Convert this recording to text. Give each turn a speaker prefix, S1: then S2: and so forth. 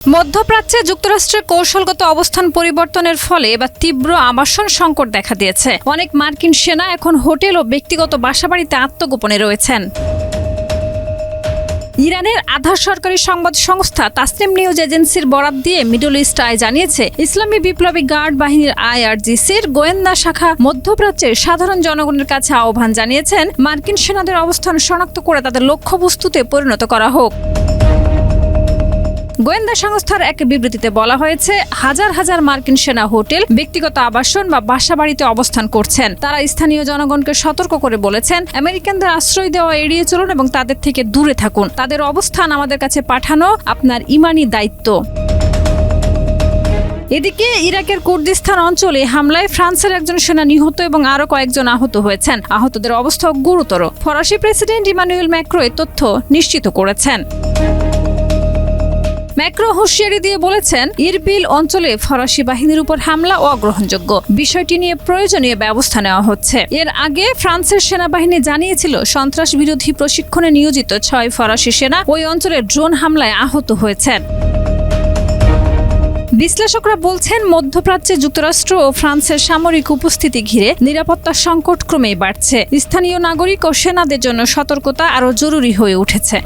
S1: মধ্যপ্রাচ্যে যুক্তরাষ্ট্রের কৌশলগত অবস্থান পরিবর্তনের ফলে এবার তীব্র আবাসন সংকট দেখা দিয়েছে। অনেক মার্কিন সেনা এখন হোটেল ও ব্যক্তিগত বাসাবাড়িতে আত্মগোপনে রয়েছেন। ইরানের আধা সরকারি সংবাদ সংস্থা তাসনিম নিউজ এজেন্সির বরাত দিয়ে মিডল ইস্ট আই জানিয়েছে, ইসলামী বিপ্লবী গার্ড বাহিনীর IRGCর গোয়েন্দা শাখা মধ্যপ্রাচ্যের সাধারণ জনগণের কাছে আহ্বান জানিয়েছেন, মার্কিন সেনাদের অবস্থান শনাক্ত করে তাদের লক্ষ্যবস্তুতে পরিণত করা হোক। গোয়েন্দা সংস্থার এক বিবৃতিতে বলা হয়েছে, হাজার হাজার মার্কিন সেনা হোটেল, ব্যক্তিগত আবাসন বা বাসাবাড়িতে অবস্থান করছেন। তারা স্থানীয় জনগণকে সতর্ক করে বলেছেন, আমেরিকানদের আশ্রয় দেওয়া এড়িয়ে চলুন এবং তাদের থেকে দূরে থাকুন। তাদের অবস্থান আমাদের কাছে পাঠানো আপনার ঈমানি দায়িত্ব। এদিকে ইরাকের কুর্দিস্তান অঞ্চলে হামলায় ফ্রান্সের একজন সেনা নিহত এবং আরও কয়েকজন আহত হয়েছেন। আহতদের অবস্থা গুরুতর। ফরাসি প্রেসিডেন্ট ইমানুয়েল ম্যাক্রো এ তথ্য নিশ্চিত করেছেন। ম্যাক্রো হুঁশিয়ারি দিয়ে বলেছেন, ইরবিল অঞ্চলে ফরাসি বাহিনীর উপর হামলা অগ্রহণযোগ্য। বিষয়টি নিয়ে প্রয়োজনীয় ব্যবস্থা নেওয়া হচ্ছে। এর আগে ফ্রান্সের সেনাবাহিনী জানিয়েছিল, সন্ত্রাস বিরোধী প্রশিক্ষণে নিয়োজিত 6 ফরাসি সেনা ওই অঞ্চলের ড্রোন হামলায় আহত হয়েছেন। বিশ্লেষকরা বলছেন, মধ্যপ্রাচ্যে যুক্তরাষ্ট্র ও ফ্রান্সের সামরিক উপস্থিতি ঘিরে নিরাপত্তার সংকট ক্রমেই বাড়ছে। স্থানীয় নাগরিক ও সেনাদের জন্য সতর্কতা আরও জরুরি হয়ে উঠেছে।